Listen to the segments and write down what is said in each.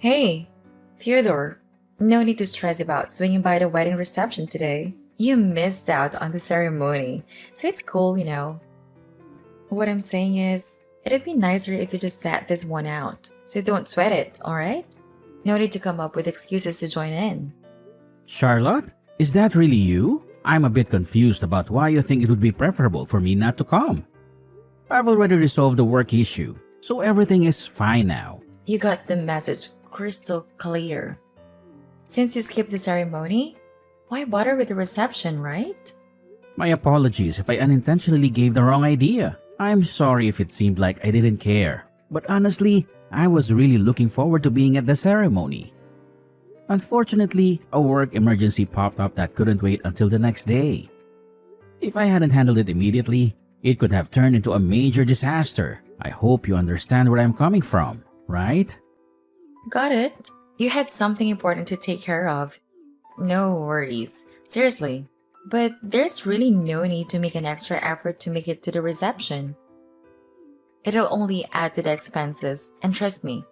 Hey, Theodore, no need to stress about swinging by the wedding reception today. You missed out on the ceremony, so it's cool. What I'm saying is, it'd be nicer if you just sat this one out, so don't sweat it, alright? No need to come up with excuses to join in. Charlotte, is that really you? I'm a bit confused about why you think it would be preferable for me not to come. I've already resolved the work issue, so everything is fine now. You got the message crystal clear. Since you skipped the ceremony, why bother with the reception, right? My apologies if I unintentionally gave the wrong idea. I'm sorry if it seemed like I didn't care. But honestly, I was really looking forward to being at the ceremony. Unfortunately, a work emergency popped up that couldn't wait until the next day. If I hadn't handled it immediately, it could have turned into a major disaster. I hope you understand where I'm coming from, right? Got it. You had something important to take care of. No worries. Seriously. But there's really no need to make an extra effort to make it to the reception. It'll only add to the expenses, and trust me,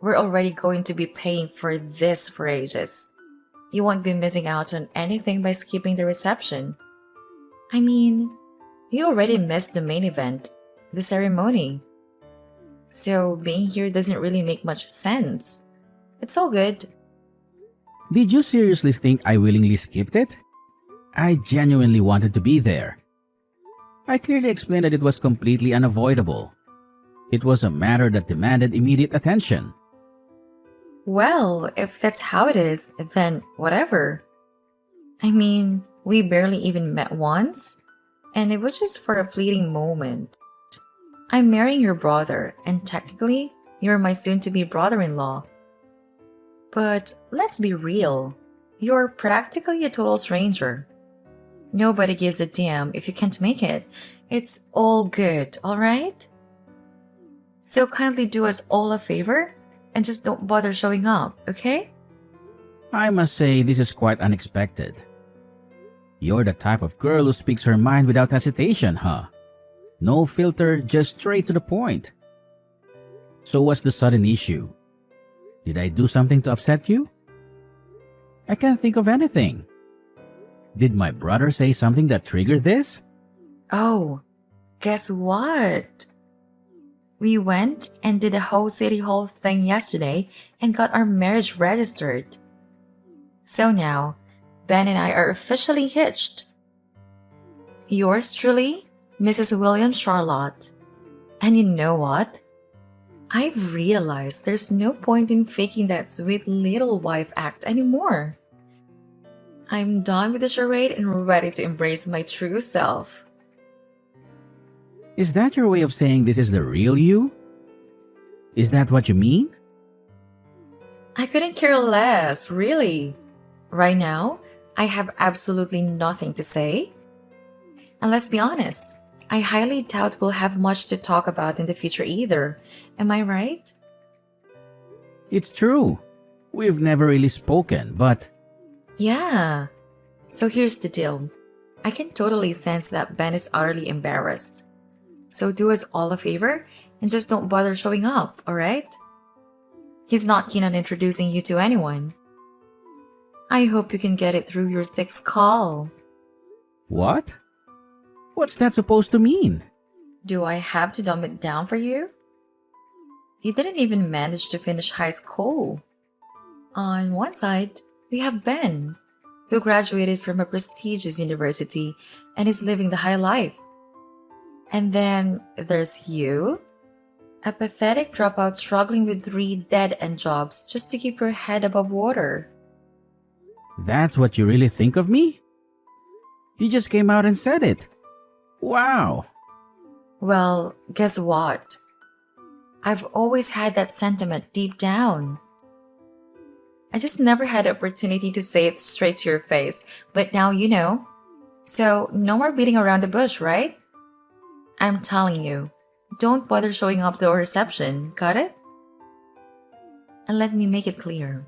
we're already going to be paying for this for ages. You won't be missing out on anything by skipping the reception. I mean, you already missed the main event, the ceremony. So being here doesn't really make much sense. It's all good. Did you seriously think I willingly skipped it? I genuinely wanted to be there. I clearly explained that it was completely unavoidable. It was a matter that demanded immediate attention. Well, if that's how it is, then whatever. I mean, we barely even met once, and it was just for a fleeting moment. I'm marrying your brother, and technically, you're my soon to be brother in law. But let's be real, you're practically a total stranger. Nobody gives a damn if you can't make it. It's all good, alright? So kindly do us all a favor and just don't bother showing up, okay? I must say this is quite unexpected. You're the type of girl who speaks her mind without hesitation, huh? No filter, just straight to the point. So what's the sudden issue? Did I do something to upset you? I can't think of anything. Did my brother say something that triggered this? Oh, guess what? We went and did a whole city hall thing yesterday and got our marriage registered. So now, Ben and I are officially hitched. Yours truly, Mrs. William Charlotte. And you know what? I've realized there's no point in faking that sweet little wife act anymore. I'm done with the charade and ready to embrace my true self. Is that your way of saying this is the real you? Is that what you mean? I couldn't care less, really. Right now, I have absolutely nothing to say. And let's be honest, I highly doubt we'll have much to talk about in the future either. Am I right? It's true. We've never really spoken, but Yeah. So here's the deal. I can totally sense that Ben is utterly embarrassed. So do us all a favor and just don't bother showing up, alright? He's not keen on introducing you to anyone. I hope you can get it through your thick skull. what? What's that supposed to mean? Do I have to dumb it down for you? You didn't even manage to finish high school. On one side, we have Ben, who graduated from a prestigious university and is living the high life. And then there's you, a pathetic dropout struggling with 3 dead-end jobs just to keep your head above water. That's what you really think of me? You just came out and said it. Wow. Well, guess what? I've always had that sentiment deep down. I just never had the opportunity to say it straight to your face, but now you know. So, no more beating around the bush, right? I'm telling you, don't bother showing up to our reception, got it? And let me make it clear.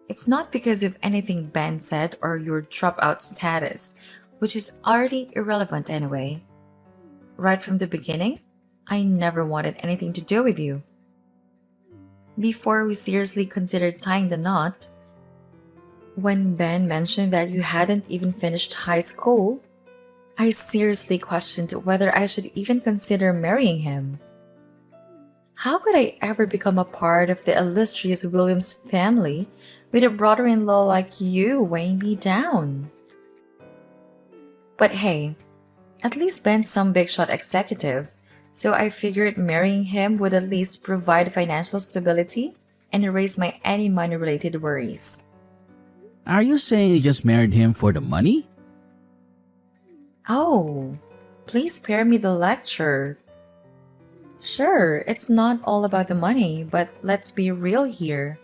It's not because of anything Ben said or your dropout status, which is utterly irrelevant anyway. Right from the beginning, I never wanted anything to do with you. before we seriously considered tying the knot. When Ben mentioned that you hadn't even finished high school, I seriously questioned whether I should even consider marrying him. How could I ever become a part of the illustrious Williams family with a brother in law like you weighing me down? But hey, at least Ben's some big shot executive, so I figured marrying him would at least provide financial stability and erase my any money related worries. Are you saying you just married him for the money? Oh, please spare me the lecture. Sure, it's not all about the money, but let's be real here.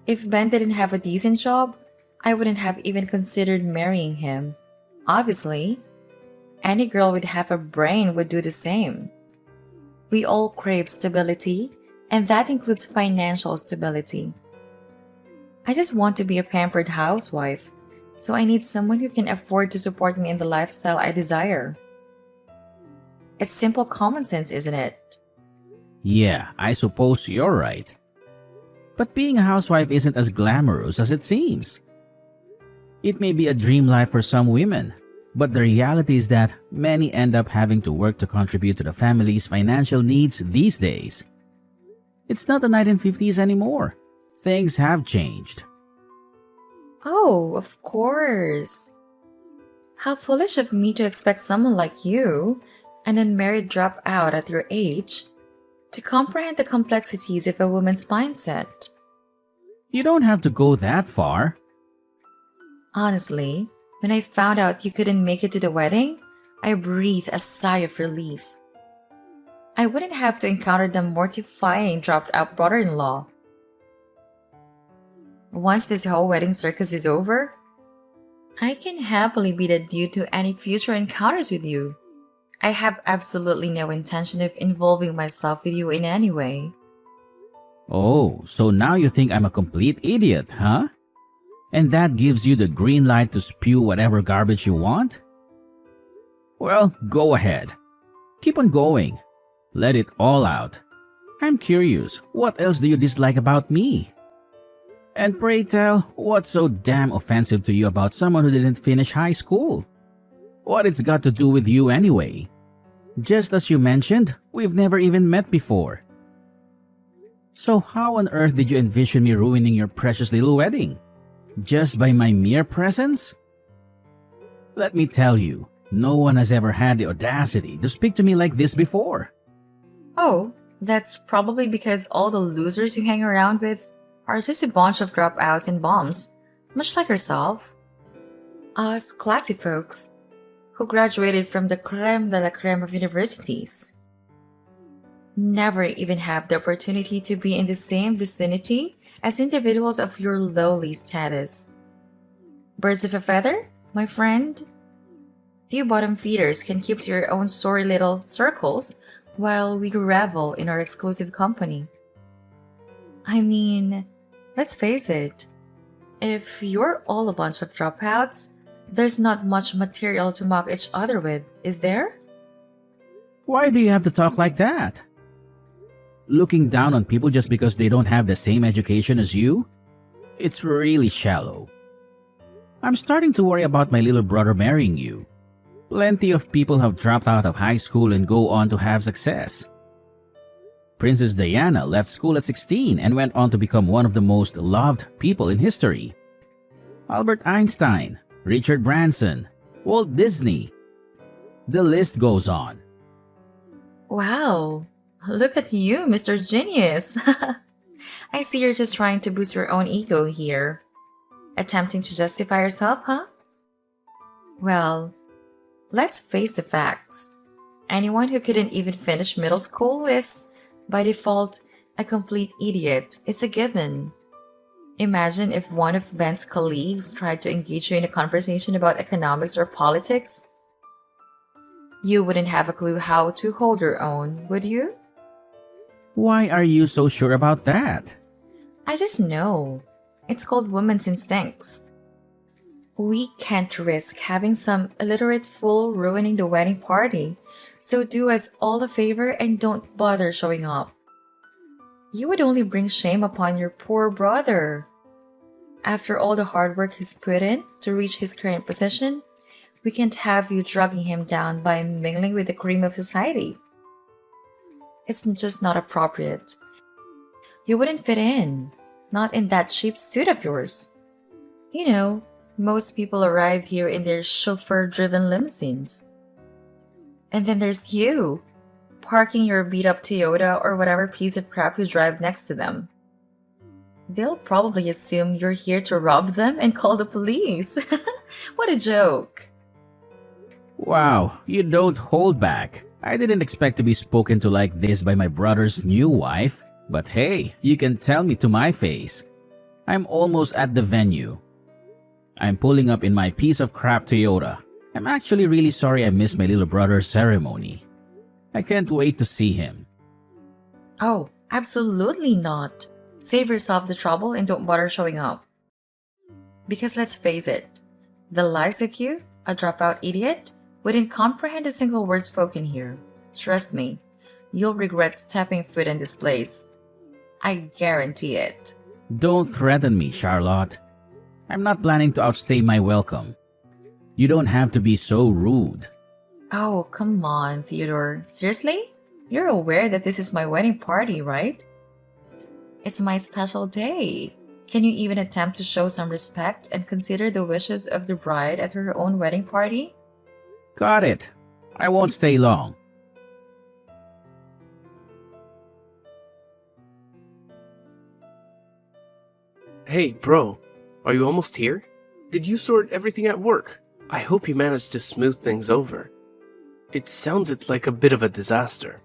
If Ben didn't have a decent job, I wouldn't have even considered marrying him. Obviously, any girl with half a brain would do the same. We all crave stability, and that includes financial stability. I just want to be a pampered housewife, so I need someone who can afford to support me in the lifestyle I desire. It's simple common sense, isn't it? Yeah, I suppose you're right. But being a housewife isn't as glamorous as it seems. It may be a dream life for some women, but the reality is that many end up having to work to contribute to the family's financial needs these days. It's not the 1950s anymore. Things have changed. Oh, of course. How foolish of me to expect someone like you, an unmarried dropout at your age, to comprehend the complexities of a woman's mindset. You don't have to go that far. Honestly, when I found out you couldn't make it to the wedding, I breathed a sigh of relief. I wouldn't have to encounter the mortifying dropped out brother in law. Once this whole wedding circus is over, I can happily be the dude to any future encounters with you. I have absolutely no intention of involving myself with you in any way. Oh, so now you think I'm a complete idiot, huh? And that gives you the green light to spew whatever garbage you want? Well, go ahead. Keep on going. Let it all out. I'm curious, what else do you dislike about me? And pray tell, what's so damn offensive to you about someone who didn't finish high school? What it's got to do with you anyway? Just as you mentioned, we've never even met before. So how on earth did you envision me ruining your precious little wedding? Just by my mere presence? Let me tell you, no one has ever had the audacity to speak to me like this before. Oh, that's probably because all the losers you hang around with are just a bunch of dropouts and bums, much like yourself. Us classy folks who graduated from the creme de la creme of universities never even have the opportunity to be in the same vicinity as individuals of your lowly status. Birds of a feather, my friend? You bottom feeders can keep to your own sorry little circles while we revel in our exclusive company. I mean, let's face it, if you're all a bunch of dropouts, there's not much material to mock each other with, is there? Why do you have to talk like that? Looking down on people just because they don't have the same education as you? It's really shallow. I'm starting to worry about my little brother marrying you. Plenty of people have dropped out of high school and go on to have success. Princess Diana left school at 16 and went on to become one of the most loved people in history. Albert Einstein, Richard Branson, Walt Disney. The list goes on. Wow, look at you, Mr. Genius. I see you're just trying to boost your own ego here. Attempting to justify yourself, huh? Well, let's face the facts. Anyone who couldn't even finish middle school is, by default, a complete idiot. It's a given. Imagine if one of Ben's colleagues tried to engage you in a conversation about economics or politics. You wouldn't have a clue how to hold your own, would you? Why are you so sure about that? I just know. It's called women's instincts. We can't risk having some illiterate fool ruining the wedding party, so do us all a favor and don't bother showing up. You would only bring shame upon your poor brother. After all the hard work he's put in to reach his current position, we can't have you dragging him down by mingling with the cream of society. It's just not appropriate. You wouldn't fit in, not in that cheap suit of yours. You know, most people arrive here in their chauffeur driven limousines. And then there's you, parking your beat up Toyota or whatever piece of crap you drive next to them. They'll probably assume you're here to rob them and call the police. What a joke. Wow, you don't hold back. I didn't expect to be spoken to like this by my brother's new wife, but hey, you can tell me to my face. I'm almost at the venue. I'm pulling up in my piece of crap Toyota. I'm actually really sorry I missed my little brother's ceremony. I can't wait to see him. Oh, absolutely not. Save yourself the trouble and don't bother showing up. Because let's face it, the likes of you, a dropout idiot, wouldn't comprehend a single word spoken here. Trust me, you'll regret stepping foot in this place. I guarantee it. Don't threaten me, Charlotte. I'm not planning to outstay my welcome. You don't have to be so rude. Oh, come on, Theodore. Seriously? You're aware that this is my wedding party, right? It's my special day. Can you even attempt to show some respect and consider the wishes of the bride at her own wedding party? Got it. I won't stay long. Hey, bro, are you almost here? Did you sort everything at work? I hope you managed to smooth things over. It sounded like a bit of a disaster.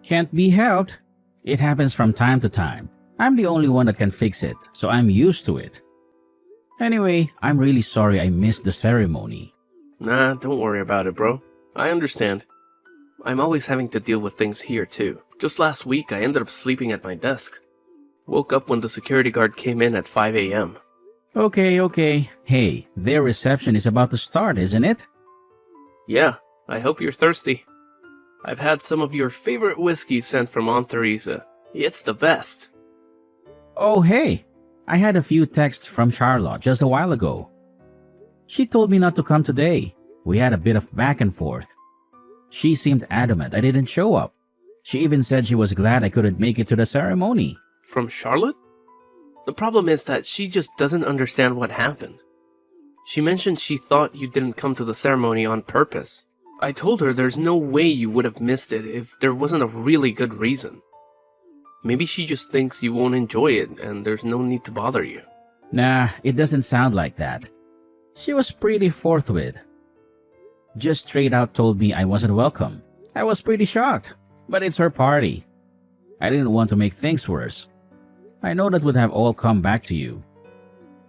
Can't be helped. It happens from time to time. I'm the only one that can fix it, so I'm used to it. Anyway, I'm really sorry I missed the ceremony. Nah, don't worry about it, bro. I understand. I'm always having to deal with things here, too. Just last week, I ended up sleeping at my desk. Woke up when the security guard came in at 5 a.m. Okay. Hey, their reception is about to start, isn't it? Yeah, I hope you're thirsty. I've had some of your favorite whiskey sent from Aunt Teresa. It's the best. Oh, hey. I had a few texts from Charlotte just a while ago. She told me not to come today. We had a bit of back and forth. She seemed adamant I didn't show up. She even said she was glad I couldn't make it to the ceremony. From Charlotte? The problem is that she just doesn't understand what happened. She mentioned she thought you didn't come to the ceremony on purpose. I told her there's no way you would have missed it if there wasn't a really good reason. Maybe she just thinks you won't enjoy it and there's no need to bother you. Nah, it doesn't sound like that. She was pretty forthwith. Just straight out told me I wasn't welcome. I was pretty shocked, but it's her party. I didn't want to make things worse. I know that would have all come back to you.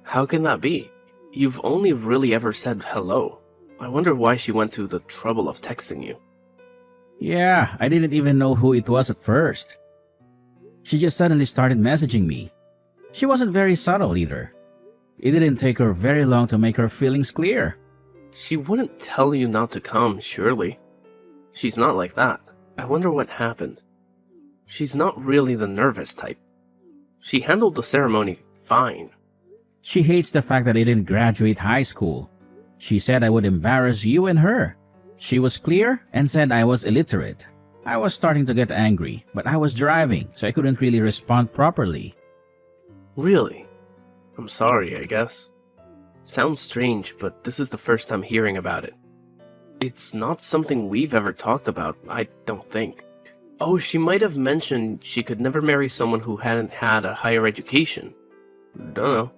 How can that be? You've only really ever said hello. I wonder why she went to the trouble of texting you. Yeah, I didn't even know who it was at first. She just suddenly started messaging me. She wasn't very subtle either. It didn't take her very long to make her feelings clear. She wouldn't tell you not to come, surely. She's not like that. I wonder what happened. She's not really the nervous type. She handled the ceremony fine. She hates the fact that I didn't graduate high school. She said I would embarrass you and her. She was clear and said I was illiterate. I was starting to get angry, but I was driving, so I couldn't really respond properly. Really? I'm sorry, I guess. Sounds strange, but this is the first I'm hearing about it. It's not something we've ever talked about, I don't think. Oh, she might have mentioned she could never marry someone who hadn't had a higher education. Don't know.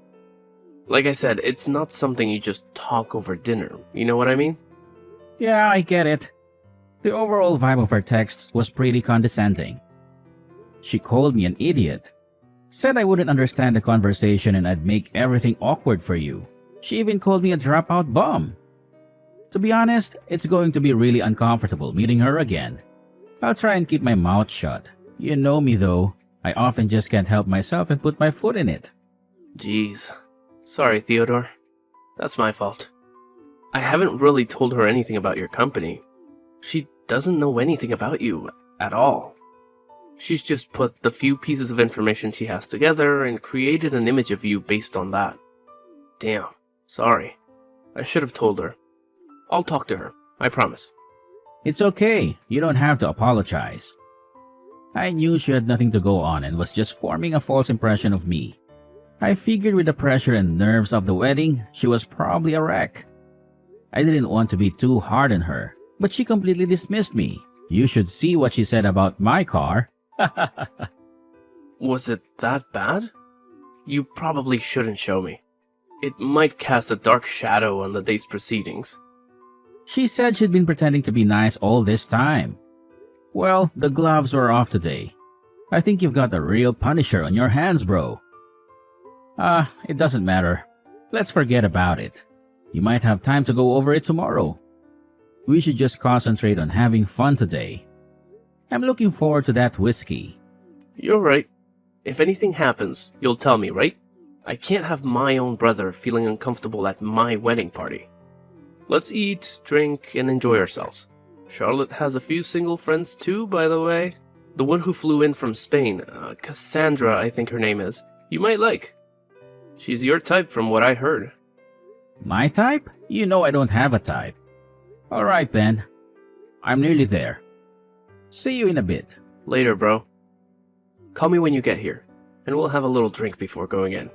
Like I said, it's not something you just talk over dinner, you know what I mean? Yeah, I get it. The overall vibe of her texts was pretty condescending. She called me an idiot. Said I wouldn't understand the conversation and I'd make everything awkward for you. She even called me a dropout bum. To be honest, it's going to be really uncomfortable meeting her again. I'll try and keep my mouth shut. You know me though. I often just can't help myself and put my foot in it. Jeez. Sorry, Theodore. That's my fault. I haven't really told her anything about your company. She doesn't know anything about you at all. She's just put the few pieces of information she has together and created an image of you based on that. Damn. Sorry. I should have told her. I'll talk to her. I promise. It's okay. You don't have to apologize. I knew she had nothing to go on and was just forming a false impression of me. I figured with the pressure and nerves of the wedding, she was probably a wreck. I didn't want to be too hard on her, but she completely dismissed me. You should see what she said about my car. Was it that bad? You probably shouldn't show me. It might cast a dark shadow on the day's proceedings. She said she'd been pretending to be nice all this time. Well, the gloves were off today. I think you've got a real Punisher on your hands, bro. It doesn't matter. Let's forget about it. You might have time to go over it tomorrow. We should just concentrate on having fun today. I'm looking forward to that whiskey. You're right. If anything happens, you'll tell me, right? I can't have my own brother feeling uncomfortable at my wedding party. Let's eat, drink, and enjoy ourselves. Charlotte has a few single friends too, by the way. The one who flew in from Spain, Cassandra, I think her name is. You might like. She's your type from what I heard. My type? You know I don't have a type. Alright then. I'm nearly there. See you in a bit. Later, bro. Call me when you get here, and we'll have a little drink before going in.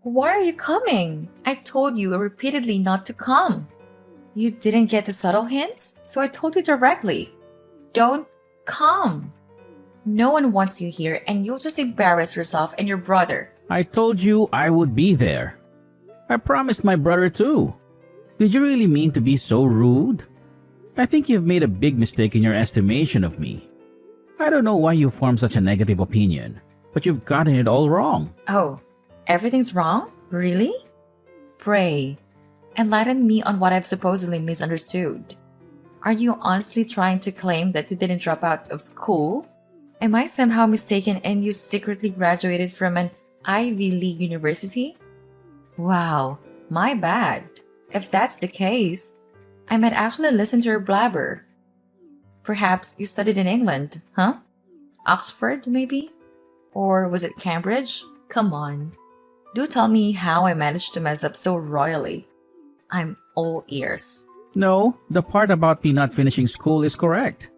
Why are you coming? I told you repeatedly not to come. You didn't get the subtle hints, so I told you directly. Don't come. No one wants you here, and you'll just embarrass yourself and your brother. I told you I would be there. I promised my brother too. Did you really mean to be so rude? I think you've made a big mistake in your estimation of me. I don't know why you formed such a negative opinion, but you've gotten it all wrong. Oh, everything's wrong? Really? Pray, enlighten me on what I've supposedly misunderstood. Are you honestly trying to claim that you didn't drop out of school? Am I somehow mistaken and you secretly graduated from an Ivy League university? Wow, my bad. If that's the case, I might actually listen to your blabber. Perhaps you studied in England, huh? Oxford, maybe? Or was it Cambridge? Come on. Do tell me how I managed to mess up so royally. I'm all ears. No, the part about me not finishing school is correct.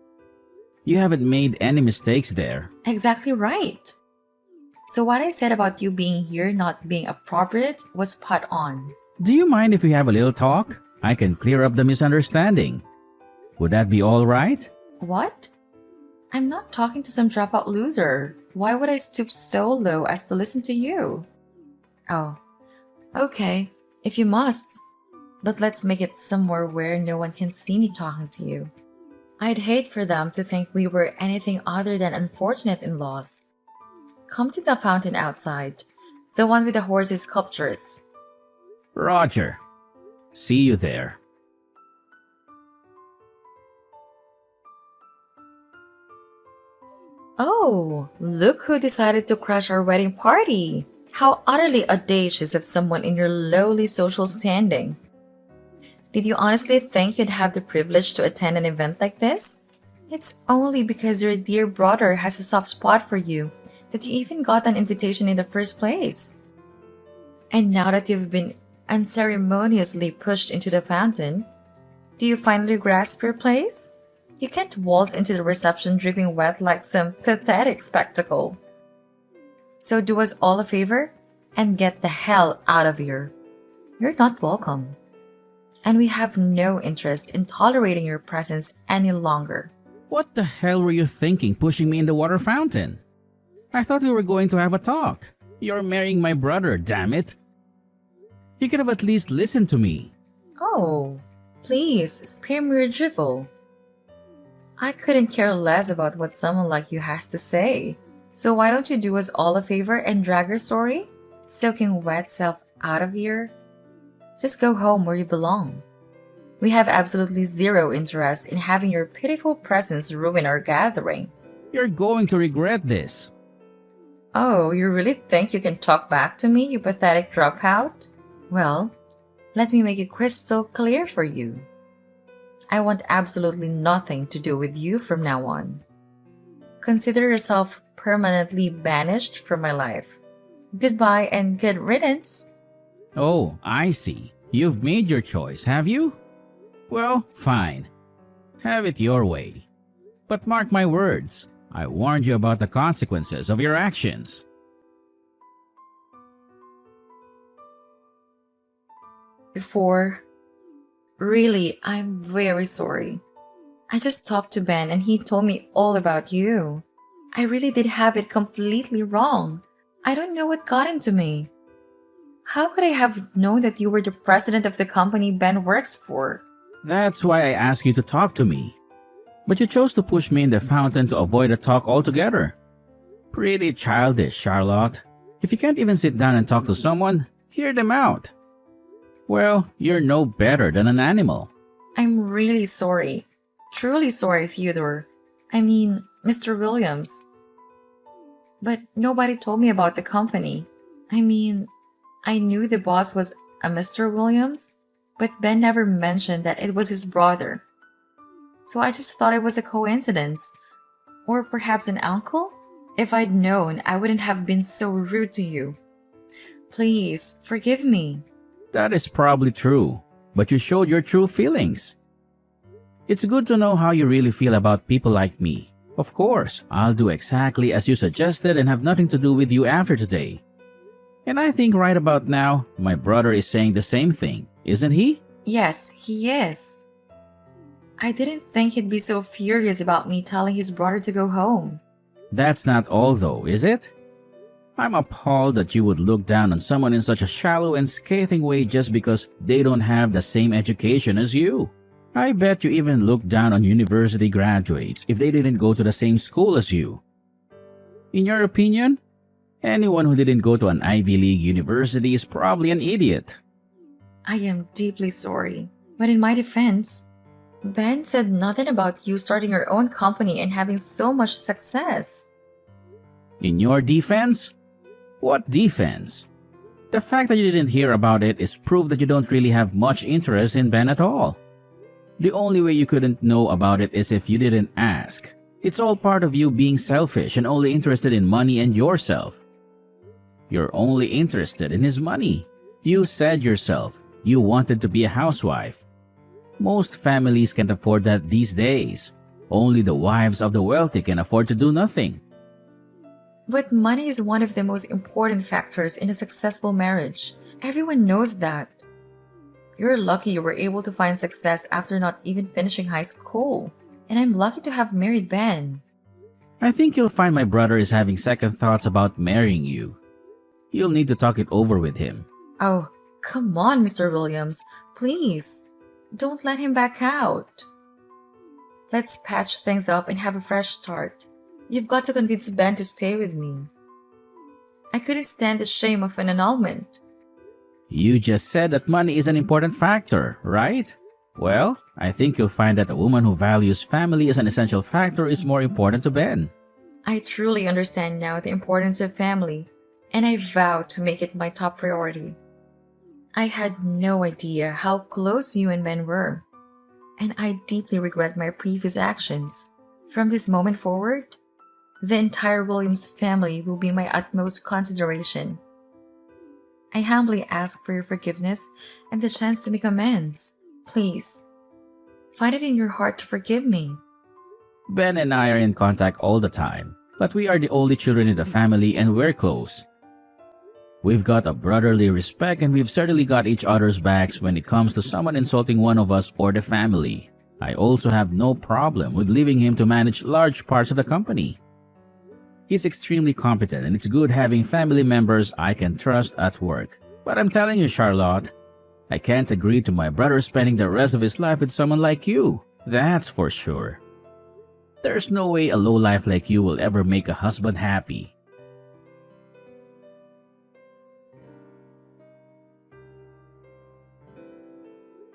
You haven't made any mistakes there. Exactly right. So what I said about you being here not being appropriate was spot on. Do you mind if we have a little talk? I can clear up the misunderstanding. Would that be all right? What? I'm not talking to some dropout loser. Why would I stoop so low as to listen to you? Oh, okay, if you must. But let's make it somewhere where no one can see me talking to you. I'd hate for them to think we were anything other than unfortunate in-laws. Come to the fountain outside, the one with the horses sculptures. Roger. See you there. Oh, look who decided to crash our wedding party. How utterly audacious of someone in your lowly social standing. Did you honestly think you'd have the privilege to attend an event like this? It's only because your dear brother has a soft spot for you that you even got an invitation in the first place. And now that you've been unceremoniously pushed into the fountain, do you finally grasp your place? You can't waltz into the reception dripping wet like some pathetic spectacle. So do us all a favor and get the hell out of here. You're not welcome. And we have no interest in tolerating your presence any longer. What the hell were you thinking pushing me in the water fountain? I thought we were going to have a talk. You're marrying my brother, damn it. You could have at least listened to me. Oh, please spare me your drivel. I couldn't care less about what someone like you has to say. So why don't you do us all a favor and drag your story? Soaking wet self out of here? Just go home where you belong. We have absolutely zero interest in having your pitiful presence ruin our gathering. You're going to regret this. Oh, you really think you can talk back to me, you pathetic dropout? Well, let me make it crystal clear for you. I want absolutely nothing to do with you from now on. Consider yourself permanently banished from my life. Goodbye and good riddance. Oh, I see. You've made your choice, have you? Well, fine. Have it your way. But mark my words, I warned you about the consequences of your actions. Before, really, I'm very sorry. I just talked to Ben and he told me all about you. I really did have it completely wrong. I don't know what got into me. How could I have known that you were the president of the company Ben works for? That's why I asked you to talk to me. But you chose to push me in the fountain to avoid a talk altogether. Pretty childish, Charlotte. If you can't even sit down and talk to someone, hear them out. Well, you're no better than an animal. I'm really sorry. Truly sorry, Theodore. I mean, Mr. Williams. But nobody told me about the company. I mean, I knew the boss was a Mr. Williams, but Ben never mentioned that it was his brother. So I just thought it was a coincidence. Or perhaps an uncle? If I'd known, I wouldn't have been so rude to you. Please, forgive me. That is probably true, but you showed your true feelings. It's good to know how you really feel about people like me. Of course, I'll do exactly as you suggested and have nothing to do with you after today. And I think right about now, my brother is saying the same thing, isn't he? Yes, he is. I didn't think he'd be so furious about me telling his brother to go home. That's not all though, is it? I'm appalled that you would look down on someone in such a shallow and scathing way just because they don't have the same education as you. I bet you even look down on university graduates if they didn't go to the same school as you. In your opinion, anyone who didn't go to an Ivy League university is probably an idiot. I am deeply sorry, but in my defense, Ben said nothing about you starting your own company and having so much success. In your defense? What defense? The fact that you didn't hear about it is proof that you don't really have much interest in Ben at all. The only way you couldn't know about it is if you didn't ask. It's all part of you being selfish and only interested in money and yourself. You're only interested in his money. You said yourself you wanted to be a housewife. Most families can't afford that these days. Only the wives of the wealthy can afford to do nothing. But money is one of the most important factors in a successful marriage. Everyone knows that. You're lucky you were able to find success after not even finishing high school. And I'm lucky to have married Ben. I think you'll find my brother is having second thoughts about marrying you. You'll need to talk it over with him. Oh, come on, Mr. Williams. Please, don't let him back out. Let's patch things up and have a fresh start. You've got to convince Ben to stay with me. I couldn't stand the shame of an annulment. You just said that money is an important factor, right? Well, I think you'll find that a woman who values family as an essential factor is more important to Ben. I truly understand now the importance of family, and I vow to make it my top priority. I had no idea how close you and Ben were, and I deeply regret my previous actions. From this moment forward, the entire Williams family will be my utmost consideration. I humbly ask for your forgiveness and the chance to make amends. Please, find it in your heart to forgive me. Ben and I are in contact all the time, but we are the only children in the family and we're close. We've got a brotherly respect and we've certainly got each other's backs when it comes to someone insulting one of us or the family. I also have no problem with leaving him to manage large parts of the company. He's extremely competent and it's good having family members I can trust at work. But I'm telling you, Charlotte, I can't agree to my brother spending the rest of his life with someone like you. That's for sure. There's no way a lowlife like you will ever make a husband happy.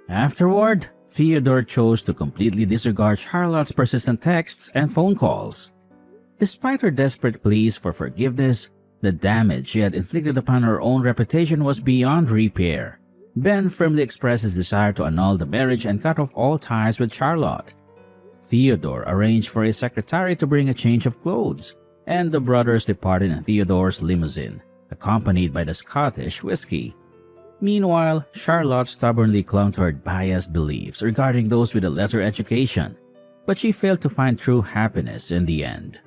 Afterward, Theodore chose to completely disregard Charlotte's persistent texts and phone calls. Despite her desperate pleas for forgiveness, the damage she had inflicted upon her own reputation was beyond repair. Ben firmly expressed his desire to annul the marriage and cut off all ties with Charlotte. Theodore arranged for his secretary to bring a change of clothes, and the brothers departed in Theodore's limousine, accompanied by the Scottish whiskey. Meanwhile, Charlotte stubbornly clung to her biased beliefs regarding those with a lesser education, but she failed to find true happiness in the end.